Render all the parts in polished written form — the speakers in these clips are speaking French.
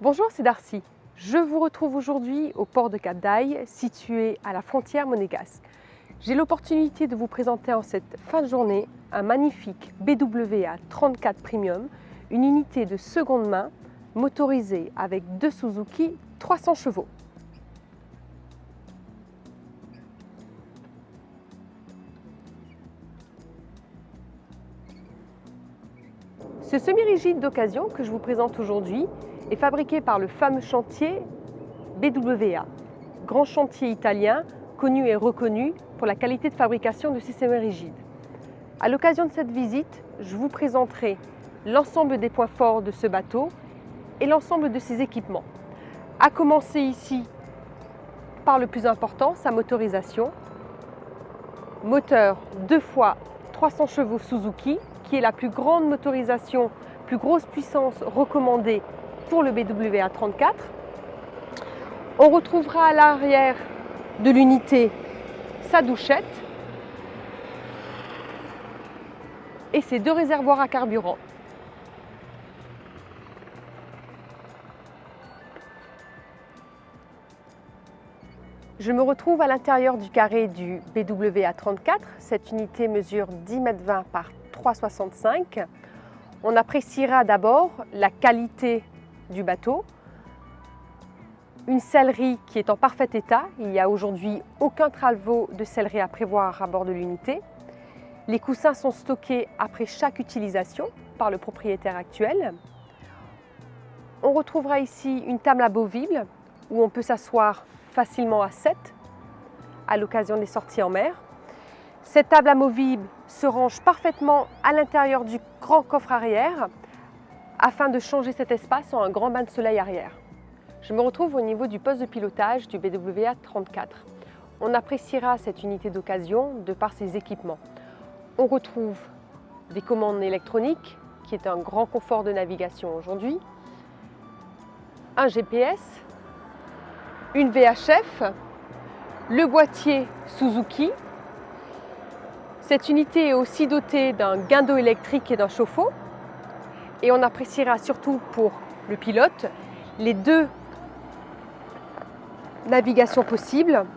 Bonjour, c'est Darcy. Je vous retrouve aujourd'hui au port de Cap d'Aille, situé à la frontière monégasque. J'ai l'opportunité de vous présenter en cette fin de journée un magnifique BWA 34 Premium, une unité de seconde main motorisée avec deux Suzuki 300 chevaux. Ce semi-rigide d'occasion que je vous présente aujourd'hui est fabriqué par le fameux chantier BWA, grand chantier italien connu et reconnu pour la qualité de fabrication de ces semi-rigides. À l'occasion de cette visite, je vous présenterai l'ensemble des points forts de ce bateau et l'ensemble de ses équipements. À commencer ici par le plus important, sa motorisation. Moteur 2 fois 300 chevaux Suzuki, qui est la plus grande motorisation, plus grosse puissance recommandée pour le BWA 34. On retrouvera à l'arrière de l'unité sa douchette et ses deux réservoirs à carburant. Je me retrouve à l'intérieur du carré du BWA 34. Cette unité mesure 10,20 m par 3,65 m. On appréciera d'abord la qualité du bateau. Une sellerie qui est en parfait état. Il n'y a aujourd'hui aucun travaux de sellerie à prévoir à bord de l'unité. Les coussins sont stockés après chaque utilisation par le propriétaire actuel. On retrouvera ici une table amovible où on peut s'asseoir facilement à 7 à l'occasion des sorties en mer. Cette table amovible se range parfaitement à l'intérieur du grand coffre arrière afin de changer cet espace en un grand bain de soleil arrière. Je me retrouve au niveau du poste de pilotage du BWA 34. On appréciera cette unité d'occasion de par ses équipements. On retrouve des commandes électroniques qui est un grand confort de navigation aujourd'hui, un GPS, une VHF, le boîtier Suzuki. Cette unité est aussi dotée d'un guindeau électrique et d'un chauffe-eau. Et on appréciera surtout pour le pilote les deux navigations possibles.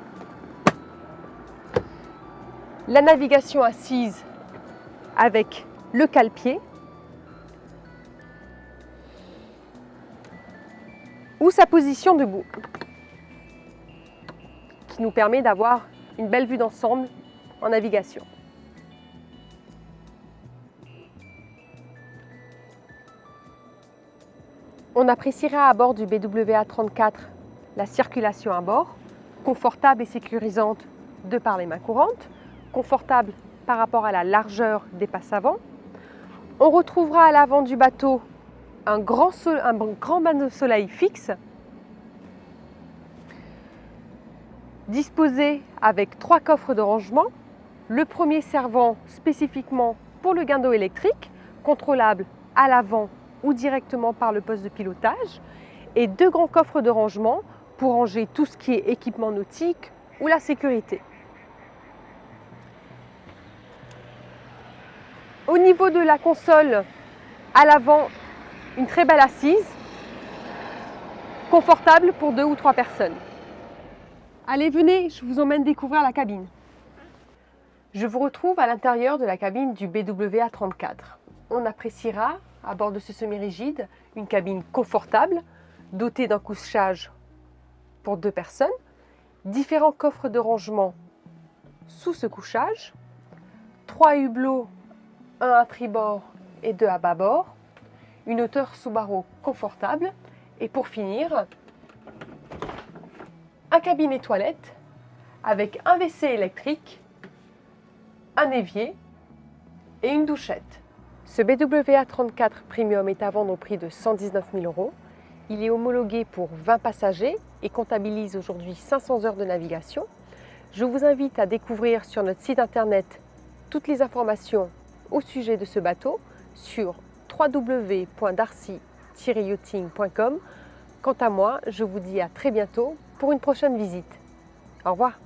La navigation assise avec le cale-pied ou sa position debout qui nous permet d'avoir une belle vue d'ensemble en navigation. On appréciera à bord du BWA 34 la circulation à bord, confortable et sécurisante de par les mains courantes, confortable par rapport à la largeur des passes avant. On retrouvera à l'avant du bateau un grand bain de soleil fixe, disposé avec 3 coffres de rangement, le premier servant spécifiquement pour le guindeau électrique, contrôlable à l'avant ou directement par le poste de pilotage, et 2 grands coffres de rangement pour ranger tout ce qui est équipement nautique ou la sécurité. Au niveau de la console, à l'avant, une très belle assise, confortable pour 2 ou 3 personnes. Allez, venez, je vous emmène découvrir la cabine. Je vous retrouve à l'intérieur de la cabine du BWA 34. On appréciera, à bord de ce semi-rigide, une cabine confortable, dotée d'un couchage pour 2 personnes, différents coffres de rangement sous ce couchage, 3 hublots, 1 à tribord et 2 à bâbord, une hauteur sous barreau confortable et pour finir, un cabinet toilette avec un WC électrique, un évier et une douchette. Ce BWA 34 Premium est à vendre au prix de 119 000 €. Il est homologué pour 20 passagers et comptabilise aujourd'hui 500 heures de navigation. Je vous invite à découvrir sur notre site internet toutes les informations au sujet de ce bateau sur www.darcy-yachting.com. Quant à moi, je vous dis à très bientôt pour une prochaine visite. Au revoir.